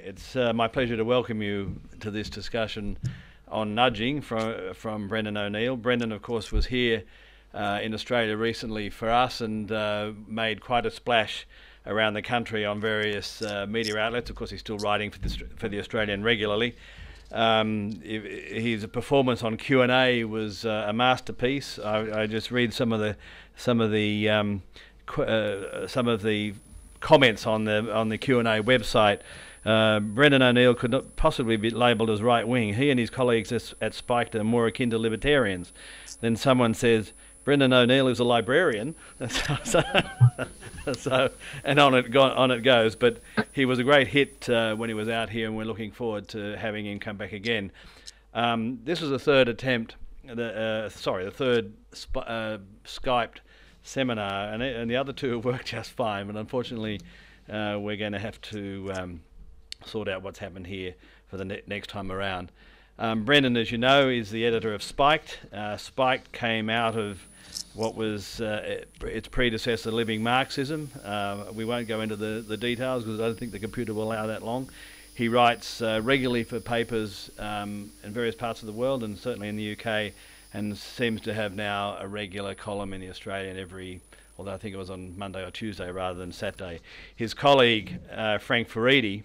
It's my pleasure to welcome you to this discussion on nudging from Brendan O'Neill. Brendan, of course, was here in Australia recently for us and made quite a splash around the country on various media outlets. Of course, he's still writing for the Australian regularly. His performance on Q&A was a masterpiece. I just read some of the comments on the Q&A website. Brendan O'Neill could not possibly be labelled as right-wing. He and his colleagues at Spectator are more akin to libertarians. Then someone says, Brendan O'Neill is a librarian. So and on it goes. But he was a great hit when he was out here, and we're looking forward to having him come back again. This was the third attempt, the third Skyped seminar, and the other two have worked just fine. But unfortunately, we're going to have to sort out what's happened here for the next time around. Brendan, as you know, is the editor of Spiked. Spiked came out of what was its predecessor, Living Marxism. We won't go into the details because I don't think the computer will allow that long. He writes regularly for papers in various parts of the world, and certainly in the UK, and seems to have now a regular column in the Australian although I think it was on Monday or Tuesday rather than Saturday. His colleague, Frank Furedi,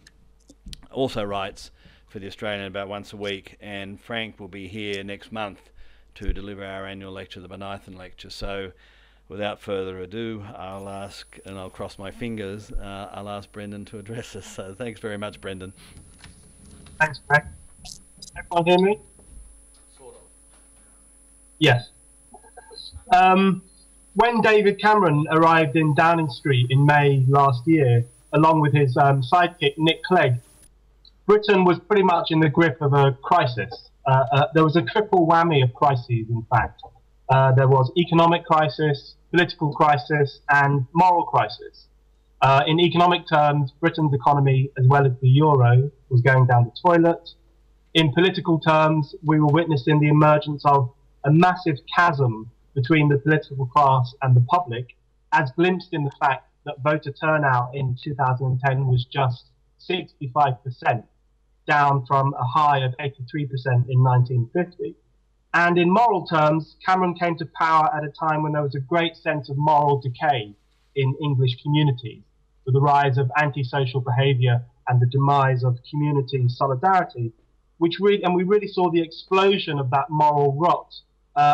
also writes for the Australian about once a week, and Frank will be here next month to deliver our annual lecture, the Benithan Lecture. So without further ado, I'll ask, and I'll cross my fingers, I'll ask Brendan to address us. So thanks very much, Brendan. Thanks, Greg. Everyone hear me? Sort of. Yes. When David Cameron arrived in Downing Street in May last year, along with his sidekick Nick Clegg, Britain was pretty much in the grip of a crisis. There was a triple whammy of crises, in fact. There was economic crisis, political crisis, and moral crisis. In economic terms, Britain's economy, as well as the euro, was going down the toilet. In political terms, we were witnessing the emergence of a massive chasm between the political class and the public, as glimpsed in the fact that voter turnout in 2010 was just 65%, down from a high of 83% in 1950. And in moral terms, Cameron came to power at a time when there was a great sense of moral decay in English communities, with the rise of antisocial behaviour and the demise of community solidarity, we really saw the explosion of that moral rot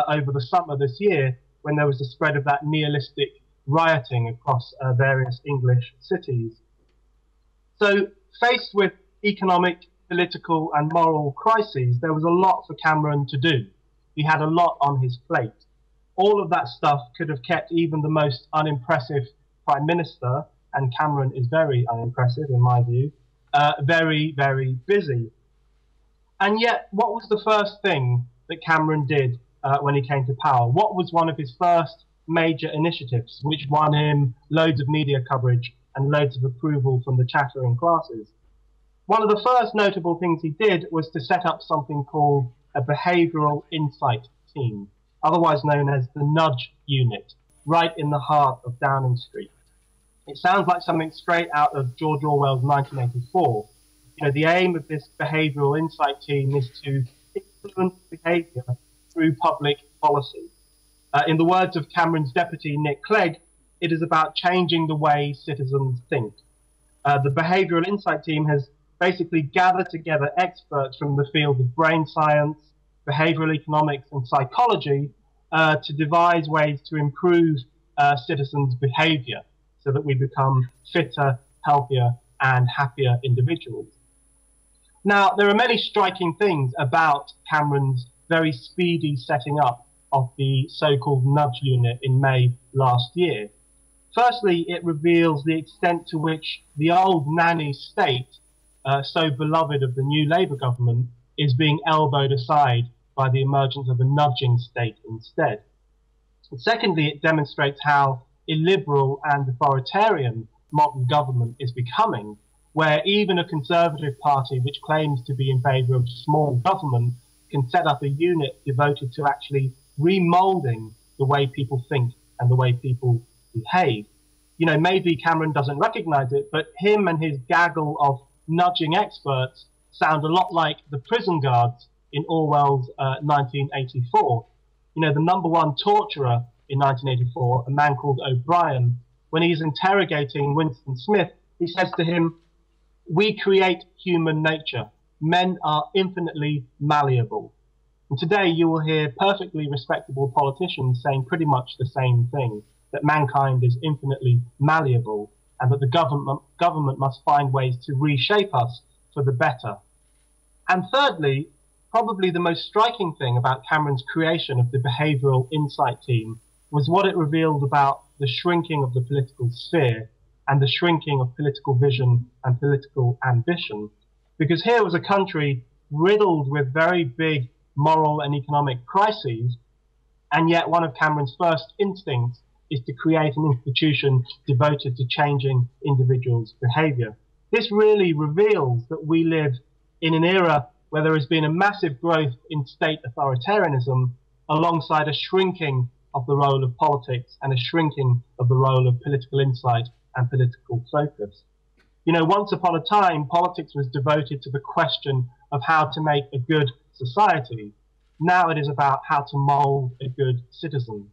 over the summer this year, when there was the spread of that nihilistic rioting across various English cities. So, faced with economic, political and moral crises, there was a lot for Cameron to do. He had a lot on his plate. All of that stuff could have kept even the most unimpressive Prime Minister, and Cameron is very unimpressive in my view, very, very busy. And yet, what was the first thing that Cameron did when he came to power? What was one of his first major initiatives, which won him loads of media coverage and loads of approval from the chattering classes? One of the first notable things he did was to set up something called a behavioural insight team, otherwise known as the Nudge Unit, right in the heart of Downing Street. It sounds like something straight out of George Orwell's 1984. You know, the aim of this behavioural insight team is to influence behaviour through public policy. In the words of Cameron's deputy, Nick Clegg, it is about changing the way citizens think. The behavioural insight team has basically gathered together experts from the field of brain science, behavioural economics and psychology to devise ways to improve citizens' behaviour so that we become fitter, healthier and happier individuals. Now, there are many striking things about Cameron's very speedy setting up of the so-called Nudge Unit in May last year. Firstly, it reveals the extent to which the old nanny state, so beloved of the new Labour government, is being elbowed aside by the emergence of a nudging state instead. And secondly, it demonstrates how illiberal and authoritarian modern government is becoming, where even a conservative party which claims to be in favour of small government can set up a unit devoted to actually remoulding the way people think and the way people behave. You know, maybe Cameron doesn't recognise it, but him and his gaggle of nudging experts sound a lot like the prison guards in Orwell's 1984. You know, the #1 torturer in 1984, a man called O'Brien, when he's interrogating Winston Smith, he says to him, "We create human nature. Men are infinitely malleable." And today you will hear perfectly respectable politicians saying pretty much the same thing, that mankind is infinitely malleable and that the government must find ways to reshape us for the better. And thirdly, probably the most striking thing about Cameron's creation of the Behavioural Insight Team was what it revealed about the shrinking of the political sphere and the shrinking of political vision and political ambition. Because here was a country riddled with very big moral and economic crises, and yet one of Cameron's first instincts is to create an institution devoted to changing individuals' behaviour. This really reveals that we live in an era where there has been a massive growth in state authoritarianism alongside a shrinking of the role of politics and a shrinking of the role of political insight and political focus. You know, once upon a time, politics was devoted to the question of how to make a good society. Now it is about how to mould a good citizen.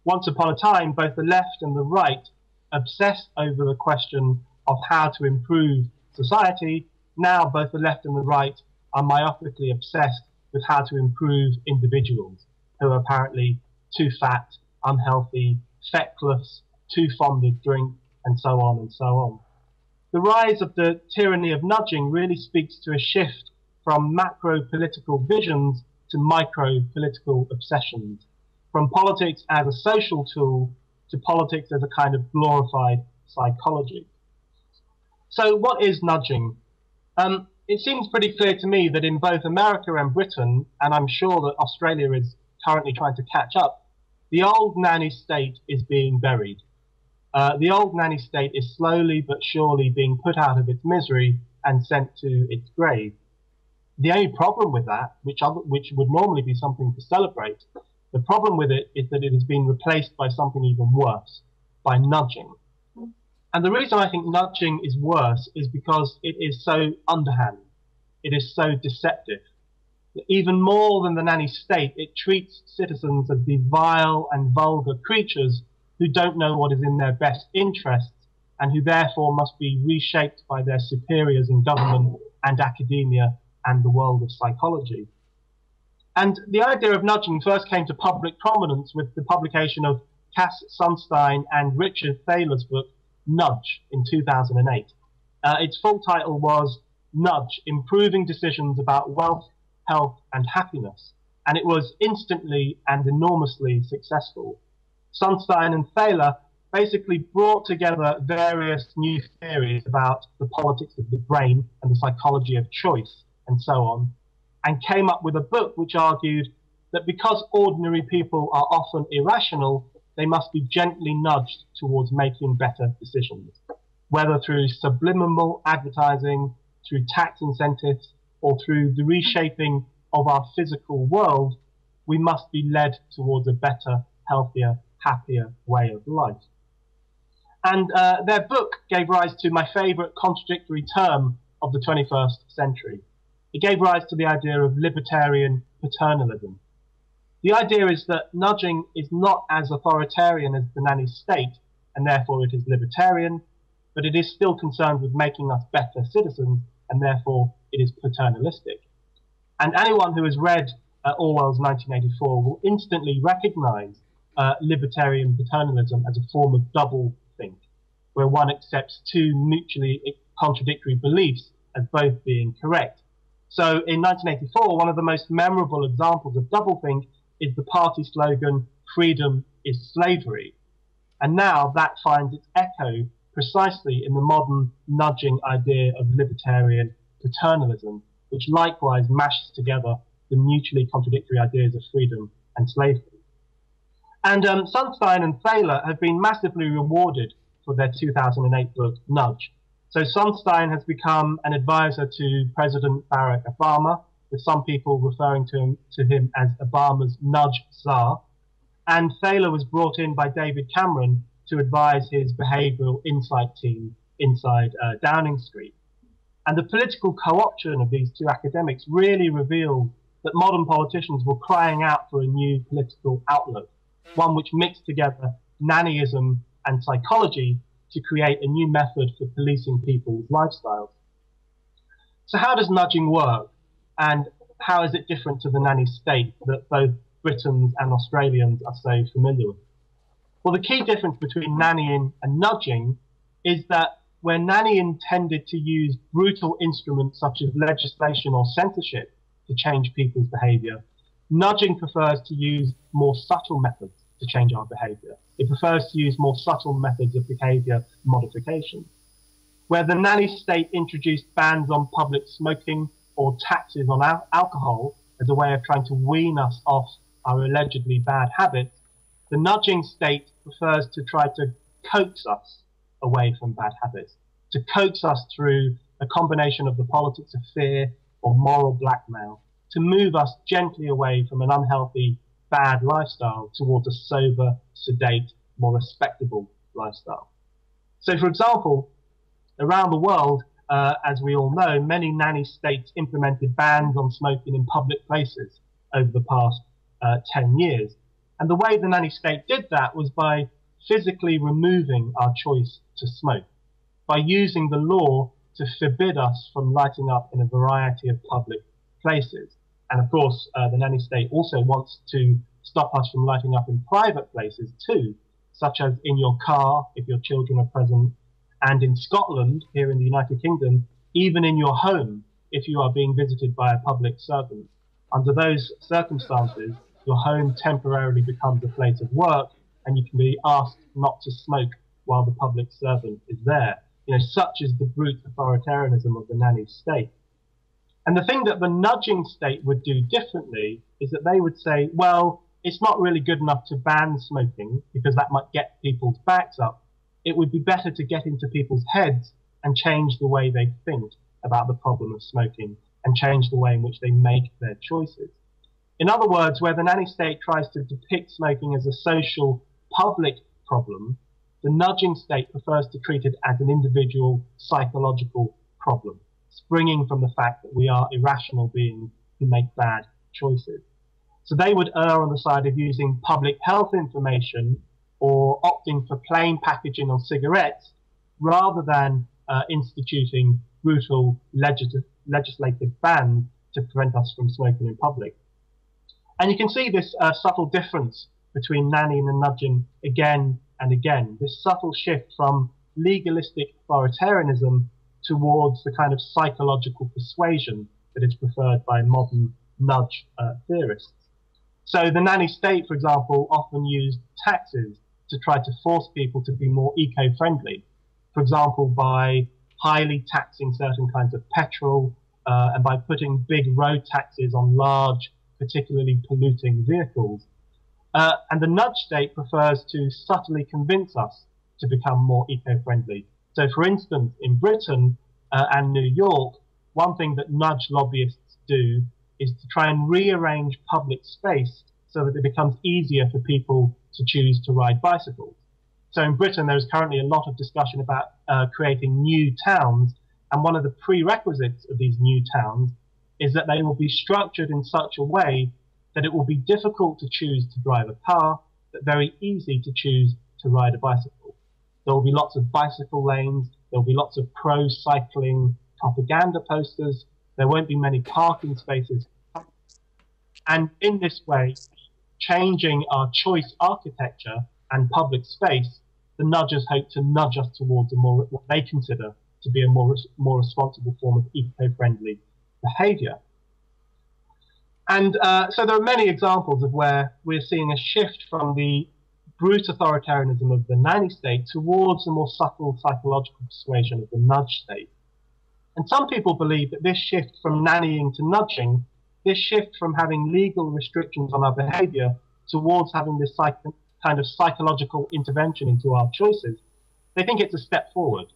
Once upon a time, both the left and the right obsessed over the question of how to improve society. Now both the left and the right are myopically obsessed with how to improve individuals who are apparently too fat, unhealthy, feckless, too fond of drink, and so on and so on. The rise of the tyranny of nudging really speaks to a shift from macro-political visions to micro-political obsessions, from politics as a social tool to politics as a kind of glorified psychology. So what is nudging? It seems pretty clear to me that in both America and Britain, and I'm sure that Australia is currently trying to catch up, the old nanny state is being buried. The old nanny state is slowly but surely being put out of its misery and sent to its grave. The only problem with that, which would normally be something to celebrate, the problem with it is that it has been replaced by something even worse, by nudging. And the reason I think nudging is worse is because it is so underhand. It is so deceptive. Even more than the nanny state, it treats citizens as the vile and vulgar creatures who don't know what is in their best interests and who therefore must be reshaped by their superiors in government and academia and the world of psychology. And the idea of nudging first came to public prominence with the publication of Cass Sunstein and Richard Thaler's book, Nudge, in 2008. Its full title was Nudge, Improving Decisions About Wealth, Health and Happiness. And it was instantly and enormously successful. Sunstein and Thaler basically brought together various new theories about the politics of the brain and the psychology of choice and so on, and came up with a book which argued that because ordinary people are often irrational, they must be gently nudged towards making better decisions, whether through subliminal advertising, through tax incentives, or through the reshaping of our physical world. We must be led towards a better, healthier, happier way of life. And their book gave rise to my favourite contradictory term of the 21st century. It gave rise to the idea of libertarian paternalism. The idea is that nudging is not as authoritarian as the nanny state, and therefore it is libertarian, but it is still concerned with making us better citizens, and therefore it is paternalistic. And anyone who has read Orwell's 1984 will instantly recognise libertarian paternalism as a form of doublethink, where one accepts two mutually contradictory beliefs as both being correct. So in 1984, one of the most memorable examples of doublethink is the party slogan, "Freedom is slavery." And now that finds its echo precisely in the modern nudging idea of libertarian paternalism, which likewise mashes together the mutually contradictory ideas of freedom and slavery. And Sunstein and Thaler have been massively rewarded for their 2008 book, Nudge. So Sunstein has become an advisor to President Barack Obama, with some people referring to him as Obama's nudge czar. And Thaler was brought in by David Cameron to advise his behavioural insight team inside Downing Street. And the political co-option of these two academics really revealed that modern politicians were crying out for a new political outlook, one which mixed together nannyism and psychology to create a new method for policing people's lifestyles. So how does nudging work, and how is it different to the nanny state that both Britons and Australians are so familiar with? Well, the key difference between nannying and nudging is that where nannying tended to use brutal instruments such as legislation or censorship to change people's behaviour, nudging prefers to use more subtle methods to change our behaviour. It prefers to use more subtle methods of behaviour modification. Where the nanny state introduced bans on public smoking or taxes on alcohol as a way of trying to wean us off our allegedly bad habits, the nudging state prefers to try to coax us away from bad habits, to coax us through a combination of the politics of fear or moral blackmail, to move us gently away from an unhealthy, bad lifestyle towards a sober, sedate, more respectable lifestyle. So, for example, around the world, as we all know, many nanny states implemented bans on smoking in public places over the past 10 years. And the way the nanny state did that was by physically removing our choice to smoke, by using the law to forbid us from lighting up in a variety of public places. And of course, the nanny state also wants to stop us from lighting up in private places too, such as in your car, if your children are present, and in Scotland, here in the United Kingdom, even in your home, if you are being visited by a public servant. Under those circumstances, your home temporarily becomes a place of work, and you can be asked not to smoke while the public servant is there. You know, such is the brute authoritarianism of the nanny state. And the thing that the nudging state would do differently is that they would say, well, it's not really good enough to ban smoking because that might get people's backs up. It would be better to get into people's heads and change the way they think about the problem of smoking and change the way in which they make their choices. In other words, where the nanny state tries to depict smoking as a social, public problem, the nudging state prefers to treat it as an individual psychological problem, springing from the fact that we are irrational beings who make bad choices. So they would err on the side of using public health information or opting for plain packaging on cigarettes rather than instituting brutal legislative bans to prevent us from smoking in public. And you can see this subtle difference between nannying and nudging again and again, this subtle shift from legalistic authoritarianism towards the kind of psychological persuasion that is preferred by modern nudge theorists. So the nanny state, for example, often used taxes to try to force people to be more eco-friendly, for example, by highly taxing certain kinds of petrol and by putting big road taxes on large, particularly polluting vehicles. And the nudge state prefers to subtly convince us to become more eco-friendly. So, for instance, in Britain and New York, one thing that nudge lobbyists do is to try and rearrange public space so that it becomes easier for people to choose to ride bicycles. So in Britain, there is currently a lot of discussion about creating new towns, and one of the prerequisites of these new towns is that they will be structured in such a way that it will be difficult to choose to drive a car, but very easy to choose to ride a bicycle. There will be lots of bicycle lanes, there will be lots of pro-cycling propaganda posters, there won't be many parking spaces. And in this way, changing our choice architecture and public space, the nudgers hope to nudge us towards a more, what they consider to be a more responsible form of eco-friendly behaviour. And so there are many examples of where we're seeing a shift from the brute authoritarianism of the nanny state towards the more subtle psychological persuasion of the nudge state. And some people believe that this shift from nannying to nudging, this shift from having legal restrictions on our behaviour towards having this kind of psychological intervention into our choices, they think it's a step forward.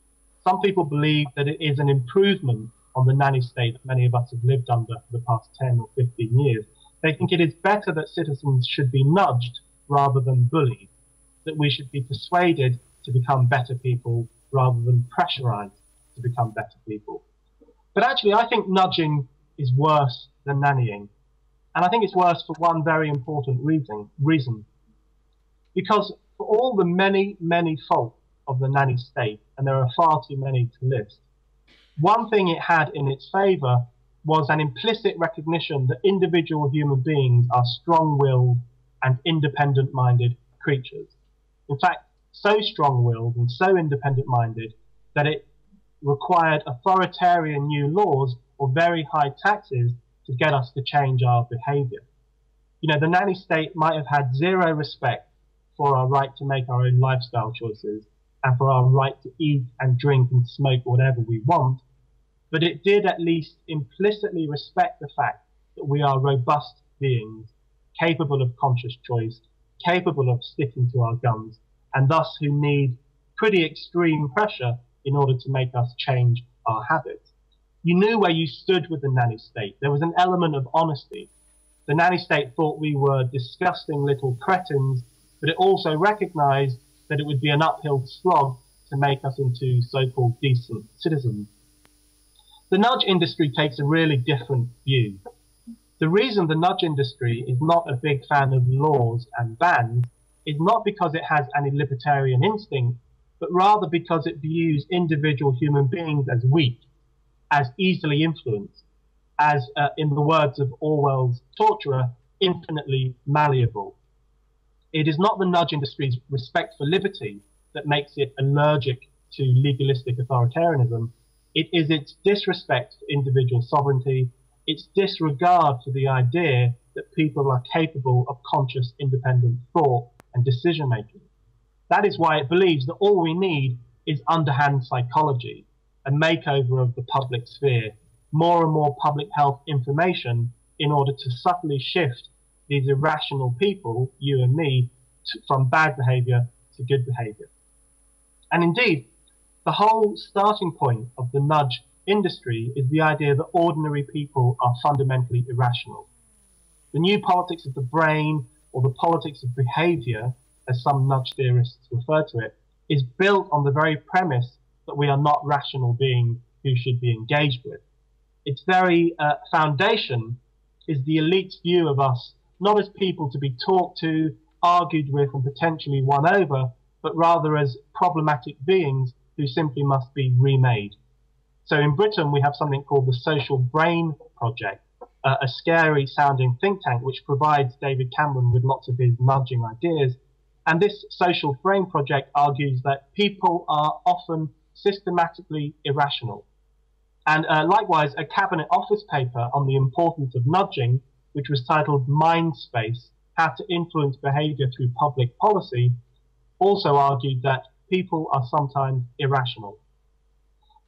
Some people believe that it is an improvement on the nanny state that many of us have lived under for the past 10 or 15 years. They think it is better that citizens should be nudged rather than bullied, that we should be persuaded to become better people rather than pressurized to become better people. But actually, I think nudging is worse than nannying. And I think it's worse for one very important reason. Because for all the many, many faults of the nanny state, and there are far too many to list, one thing it had in its favour was an implicit recognition that individual human beings are strong-willed and independent-minded creatures. In fact, so strong-willed and so independent-minded that it required authoritarian new laws or very high taxes to get us to change our behaviour. You know, the nanny state might have had zero respect for our right to make our own lifestyle choices and for our right to eat and drink and smoke whatever we want, but it did at least implicitly respect the fact that we are robust beings, capable of conscious choice, capable of sticking to our guns, and thus who need pretty extreme pressure in order to make us change our habits. You knew where you stood with the nanny state. There was an element of honesty. The nanny state thought we were disgusting little cretins, but it also recognized that it would be an uphill slog to make us into so-called decent citizens. The nudge industry takes a really different view. The reason the nudge industry is not a big fan of laws and bans is not because it has any libertarian instinct, but rather because it views individual human beings as weak, as easily influenced, as, in the words of Orwell's torturer, infinitely malleable. It is not the nudge industry's respect for liberty that makes it allergic to legalistic authoritarianism. It is its disrespect for individual sovereignty, its disregard for the idea that people are capable of conscious, independent thought and decision-making. That is why it believes that all we need is underhand psychology, a makeover of the public sphere, more and more public health information in order to subtly shift these irrational people, you and me, from bad behaviour to good behaviour. And indeed, the whole starting point of the nudge industry is the idea that ordinary people are fundamentally irrational. The new politics of the brain, or the politics of behaviour, as some nudge theorists refer to it, is built on the very premise that we are not rational beings who should be engaged with. Its very foundation is the elite's view of us not as people to be talked to, argued with, and potentially won over, but rather as problematic beings who simply must be remade. So in Britain, we have something called the Social Brain Project, a scary sounding think tank which provides David Cameron with lots of his nudging ideas. And this Social Brain Project argues that people are often systematically irrational. And likewise, a Cabinet Office paper on the importance of nudging, which was titled Mind Space, How to Influence Behaviour Through Public Policy, also argued that people are sometimes irrational.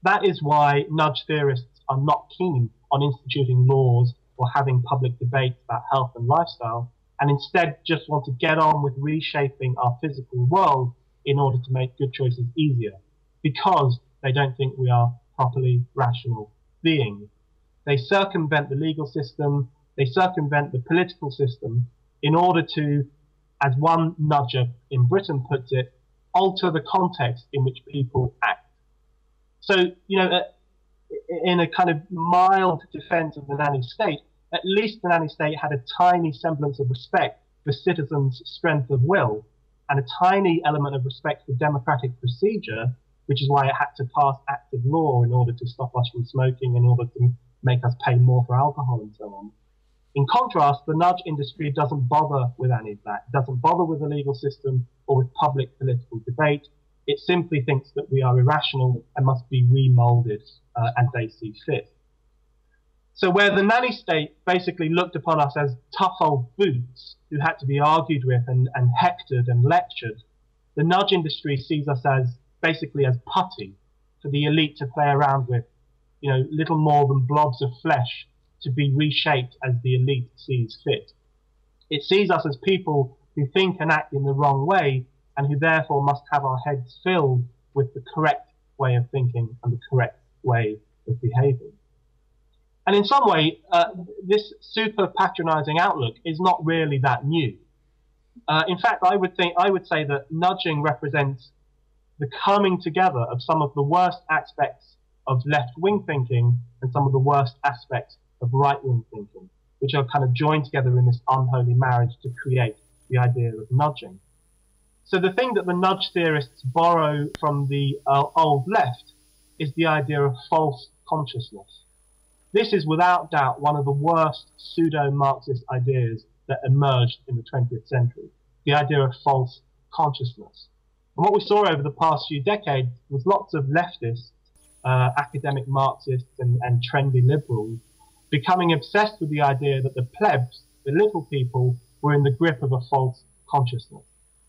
That is why nudge theorists are not keen on instituting laws or having public debates about health and lifestyle, and instead just want to get on with reshaping our physical world in order to make good choices easier, because they don't think we are properly rational beings. They circumvent the legal system, they circumvent the political system in order to, as one nudger in Britain puts it, alter the context in which people act. So, you know, in a kind of mild defense of the nanny state, at least the nanny state had a tiny semblance of respect for citizens' strength of will, and a tiny element of respect for democratic procedure, which is why it had to pass acts of law in order to stop us from smoking, in order to make us pay more for alcohol and so on. In contrast, the nudge industry doesn't bother with any of that. It doesn't bother with the legal system or with public political debate. It simply thinks that we are irrational and must be remoulded as they see fit. So where the nanny state basically looked upon us as tough old boots who had to be argued with and hectored and lectured, the nudge industry sees us as basically as putty for the elite to play around with, you know, little more than blobs of flesh to be reshaped as the elite sees fit. It sees us as people who think and act in the wrong way, and who therefore must have our heads filled with the correct way of thinking and the correct way of behaving. And in some way, this super patronizing outlook is not really that new. In fact, I would say that nudging represents the coming together of some of the worst aspects of left-wing thinking and some of the worst aspects of right-wing thinking, which are kind of joined together in this unholy marriage to create the idea of nudging. So the thing that the nudge theorists borrow from the old left is the idea of false consciousness. This is without doubt one of the worst pseudo-Marxist ideas that emerged in the 20th century, the idea of false consciousness. And what we saw over the past few decades was lots of leftists, academic Marxists and trendy liberals becoming obsessed with the idea that the plebs, the little people, were in the grip of a false consciousness.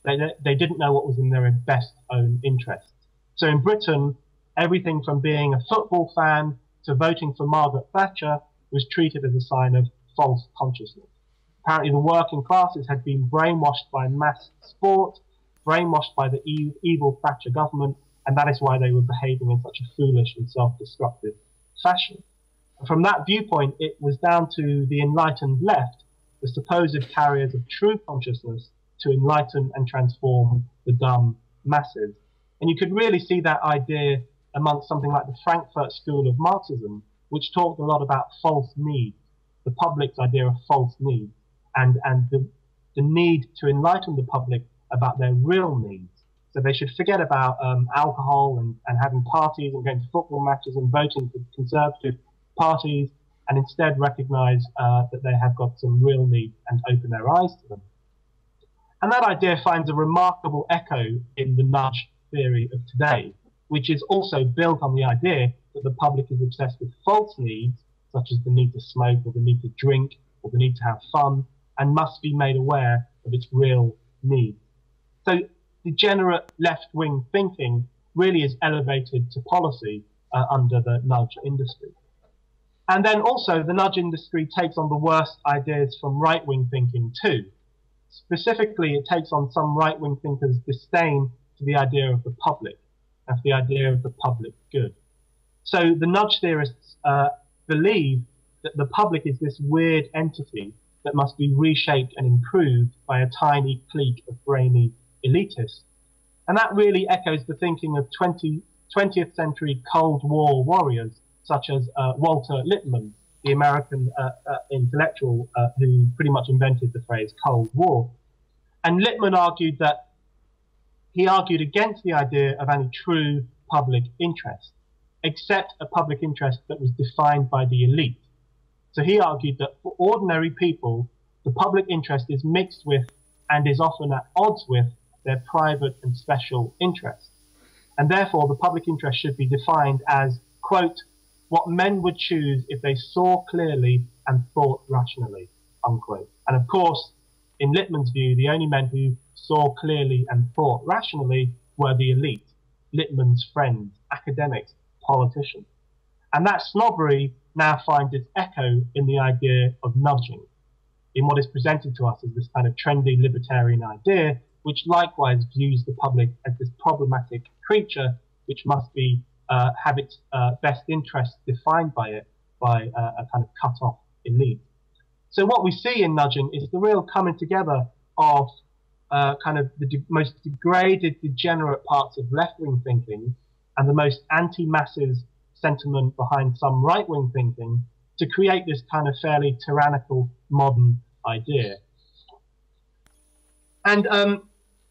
They didn't know what was in their best own interests. So in Britain, everything from being a football fan to voting for Margaret Thatcher was treated as a sign of false consciousness. Apparently the working classes had been brainwashed by mass sport, brainwashed by the evil Thatcher government, and that is why they were behaving in such a foolish and self-destructive fashion. And from that viewpoint, it was down to the enlightened left, the supposed carriers of true consciousness, to enlighten and transform the dumb masses. And you could really see that idea amongst something like the Frankfurt School of Marxism, which talked a lot about false needs, the public's idea of false needs, and the need to enlighten the public about their real needs. So they should forget about alcohol and having parties and going to football matches and voting for conservative parties, and instead recognize that they have got some real needs and open their eyes to them. And that idea finds a remarkable echo in the nudge theory of today, which is also built on the idea that the public is obsessed with false needs, such as the need to smoke or the need to drink or the need to have fun, and must be made aware of its real needs. So degenerate left-wing thinking really is elevated to policy under the nudge industry. And then also the nudge industry takes on the worst ideas from right-wing thinking too. Specifically, it takes on some right-wing thinkers' disdain to the idea of the public, and the idea of the public good. So the nudge theorists believe that the public is this weird entity that must be reshaped and improved by a tiny clique of brainy elitists. And that really echoes the thinking of 20th century Cold War warriors, such as Walter Lippmann, the American intellectual who pretty much invented the phrase Cold War. And Lippmann argued against the idea of any true public interest, except a public interest that was defined by the elite. So he argued that for ordinary people, the public interest is mixed with and is often at odds with their private and special interests. And therefore, the public interest should be defined as, quote, what men would choose if they saw clearly and thought rationally, unquote. And of course, in Lippmann's view, the only men who saw clearly and thought rationally were the elite, Lippmann's friends, academics, politicians. And that snobbery now finds its echo in the idea of nudging, in what is presented to us as this kind of trendy libertarian idea, which likewise views the public as this problematic creature which must be have its best interests defined by it, by a kind of cut-off elite. So what we see in nudging is the real coming together of kind of the most degraded, degenerate parts of left-wing thinking and the most anti-masses sentiment behind some right-wing thinking to create this kind of fairly tyrannical modern idea. And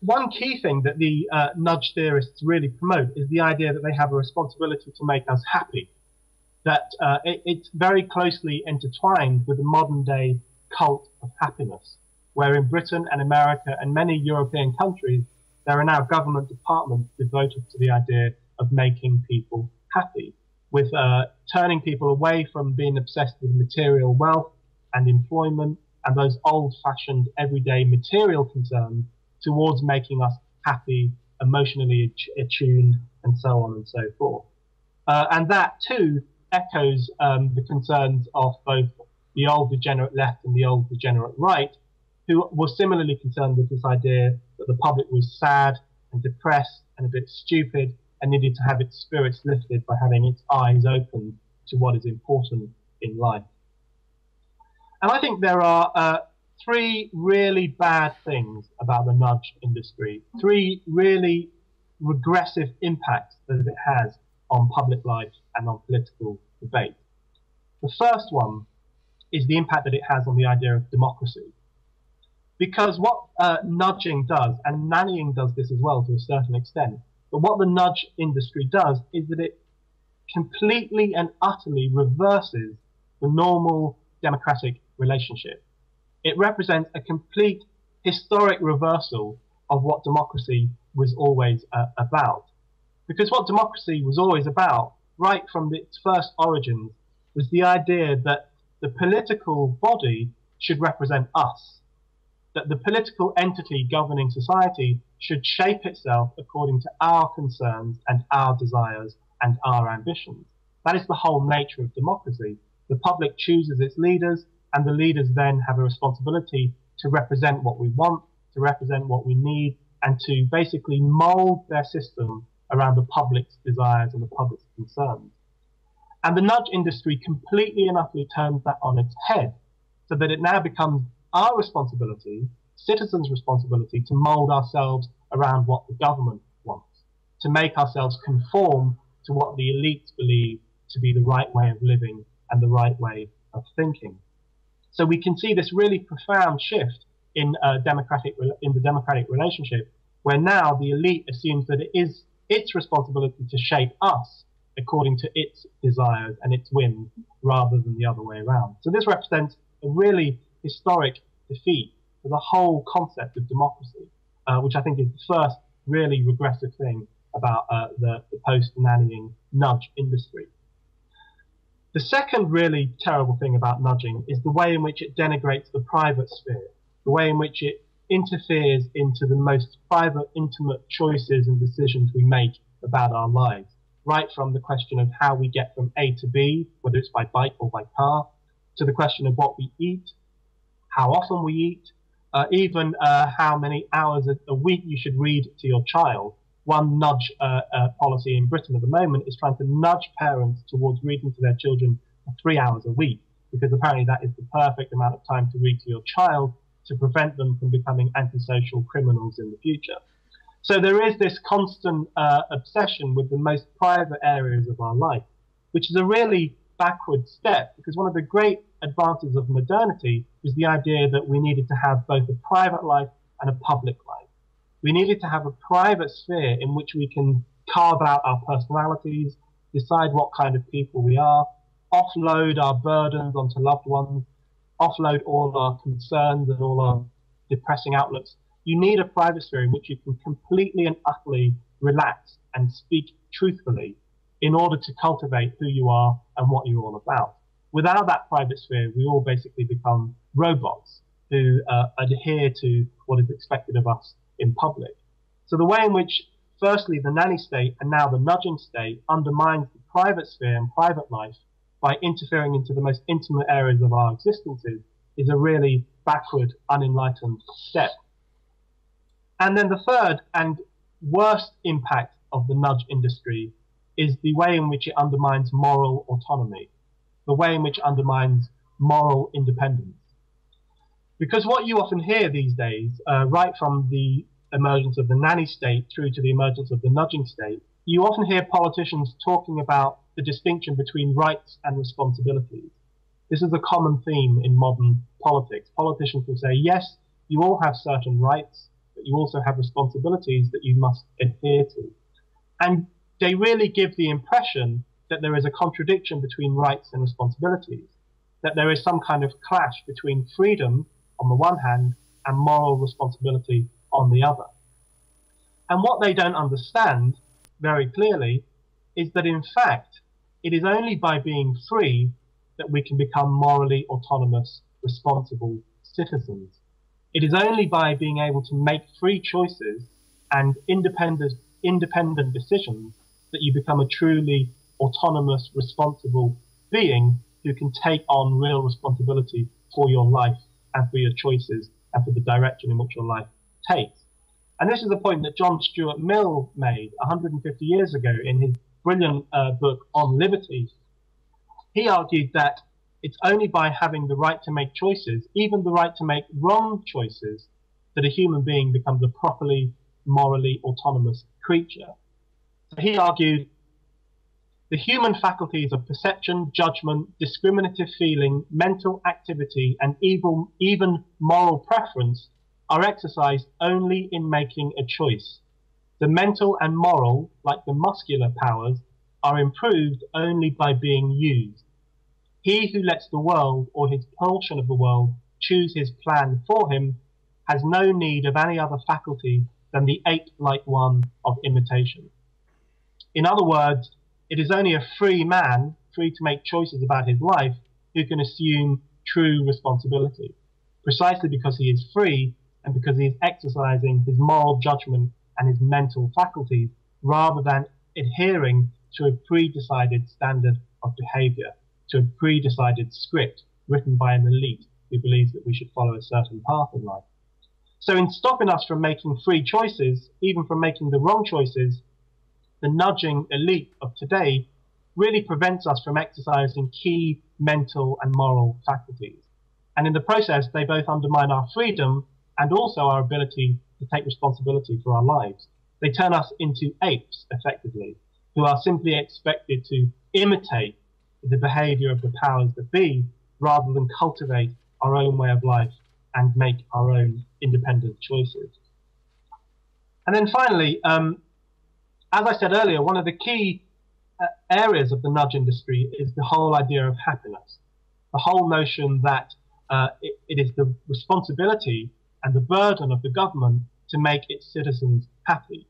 one key thing that the nudge theorists really promote is the idea that they have a responsibility to make us happy, that it's very closely intertwined with the modern-day cult of happiness, where in Britain and America and many European countries, there are now government departments devoted to the idea of making people happy, with turning people away from being obsessed with material wealth and employment and those old-fashioned everyday material concerns towards making us happy, emotionally attuned, and so on and so forth. And that, too, echoes the concerns of both the old degenerate left and the old degenerate right, who were similarly concerned with this idea that the public was sad and depressed and a bit stupid and needed to have its spirits lifted by having its eyes opened to what is important in life. And I think there are three really bad things about the nudge industry, three really regressive impacts that it has on public life and on political debate. The first one is the impact that it has on the idea of democracy. Because what nudging does, and nannying does this as well to a certain extent, but what the nudge industry does is that it completely and utterly reverses the normal democratic relationship. It represents a complete historic reversal of what democracy was always about. Because what democracy was always about, right from its first origins, was the idea that the political body should represent us, that the political entity governing society should shape itself according to our concerns and our desires and our ambitions. That is the whole nature of democracy. The public chooses its leaders, and the leaders then have a responsibility to represent what we want, to represent what we need, and to basically mold their system around the public's desires and the public's concerns. And the nudge industry completely and utterly turns that on its head, so that it now becomes our responsibility, citizens' responsibility, to mold ourselves around what the government wants, to make ourselves conform to what the elites believe to be the right way of living and the right way of thinking. So we can see this really profound shift in the democratic relationship, where now the elite assumes that it is its responsibility to shape us according to its desires and its whims, rather than the other way around. So this represents a really historic defeat for the whole concept of democracy, which I think is the first really regressive thing about the post-nannying nudge industry. The second really terrible thing about nudging is the way in which it denigrates the private sphere, the way in which it interferes into the most private, intimate choices and decisions we make about our lives, right from the question of how we get from A to B, whether it's by bike or by car, to the question of what we eat, how often we eat, even how many hours a week you should read to your child. One nudge policy in Britain at the moment is trying to nudge parents towards reading to their children for 3 hours a week, because apparently that is the perfect amount of time to read to your child to prevent them from becoming antisocial criminals in the future. So there is this constant obsession with the most private areas of our life, which is a really backward step, because one of the great advances of modernity was the idea that we needed to have both a private life and a public life. We needed to have a private sphere in which we can carve out our personalities, decide what kind of people we are, offload our burdens onto loved ones, offload all our concerns and all our depressing outlooks. You need a private sphere in which you can completely and utterly relax and speak truthfully in order to cultivate who you are and what you're all about. Without that private sphere, we all basically become robots who adhere to what is expected of us in public. So the way in which, firstly, the nanny state and now the nudging state undermines the private sphere and private life by interfering into the most intimate areas of our existences is a really backward, unenlightened step. And then the third and worst impact of the nudge industry is the way in which it undermines moral autonomy, the way in which it undermines moral independence. Because what you often hear these days, right from the emergence of the nanny state through to the emergence of the nudging state, you often hear politicians talking about the distinction between rights and responsibilities. This is a common theme in modern politics. Politicians will say, yes, you all have certain rights, but you also have responsibilities that you must adhere to. And they really give the impression that there is a contradiction between rights and responsibilities, that there is some kind of clash between freedom on the one hand and moral responsibility on the other. And what they don't understand very clearly is that in fact it is only by being free that we can become morally autonomous, responsible citizens. It is only by being able to make free choices and independent decisions that you become a truly autonomous, responsible being who can take on real responsibility for your life and for your choices and for the direction in which your life takes. And this is a point that John Stuart Mill made 150 years ago in his brilliant book on liberty. He argued that it's only by having the right to make choices, even the right to make wrong choices, that a human being becomes a properly morally autonomous creature. So he argued The human faculties of perception, judgment, discriminative feeling, mental activity, and even moral preference are exercised only in making a choice. The mental and moral, like the muscular powers, are improved only by being used. He who lets the world or his portion of the world choose his plan for him has no need of any other faculty than the ape-like one of imitation. In other words, it is only a free man, free to make choices about his life, who can assume true responsibility, precisely because he is free and because he is exercising his moral judgment and his mental faculties rather than adhering to a pre-decided standard of behavior, to a pre-decided script written by an elite who believes that we should follow a certain path in life. So in stopping us from making free choices, even from making the wrong choices, the nudging elite of today really prevents us from exercising key mental and moral faculties. And in the process, they both undermine our freedom and also our ability to take responsibility for our lives. They turn us into apes, effectively, who are simply expected to imitate the behavior of the powers that be, rather than cultivate our own way of life and make our own independent choices. And then finally, as I said earlier, one of the key areas of the nudge industry is the whole idea of happiness. The whole notion that it is the responsibility and the burden of the government to make its citizens happy.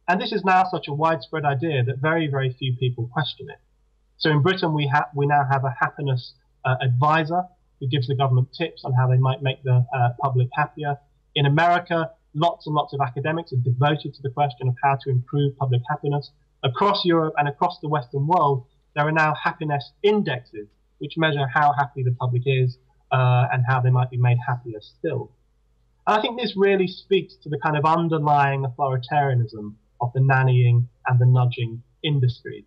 And this is now such a widespread idea that very, very few people question it. So in Britain, we now have a happiness advisor who gives the government tips on how they might make the public happier. In America, lots and lots of academics are devoted to the question of how to improve public happiness. Across Europe and across the Western world, there are now happiness indexes which measure how happy the public is and how they might be made happier still. And I think this really speaks to the kind of underlying authoritarianism of the nannying and the nudging industry.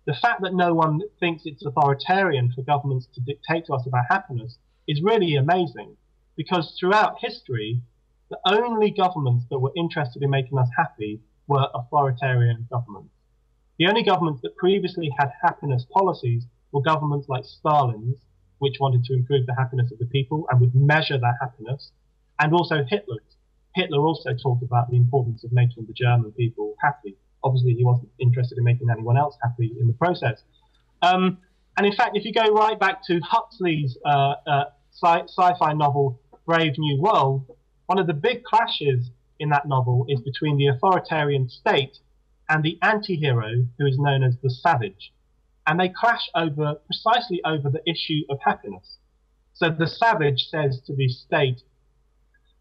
The fact that no one thinks it's authoritarian for governments to dictate to us about happiness is really amazing, because throughout history, the only governments that were interested in making us happy were authoritarian governments. The only governments that previously had happiness policies were governments like Stalin's, which wanted to improve the happiness of the people and would measure that happiness, and also Hitler's. Hitler also talked about the importance of making the German people happy. Obviously, he wasn't interested in making anyone else happy in the process. And in fact, if you go right back to Huxley's sci-fi novel, Brave New World, one of the big clashes in that novel is between the authoritarian state and the anti-hero, who is known as the savage. And they clash precisely over the issue of happiness. So the savage says to the state,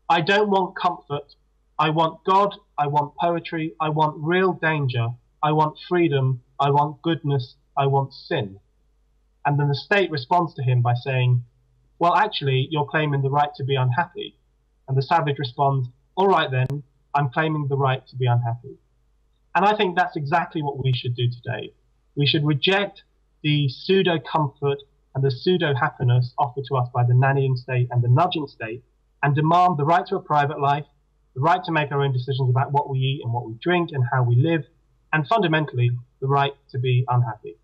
I don't want comfort, I want God, I want poetry, I want real danger, I want freedom, I want goodness, I want sin. And then the state responds to him by saying, well, actually, you're claiming the right to be unhappy. And the savage responds, all right then, I'm claiming the right to be unhappy. And I think that's exactly what we should do today. We should reject the pseudo-comfort and the pseudo-happiness offered to us by the nannying state and the nudging state, and demand the right to a private life, the right to make our own decisions about what we eat and what we drink and how we live, and fundamentally, the right to be unhappy.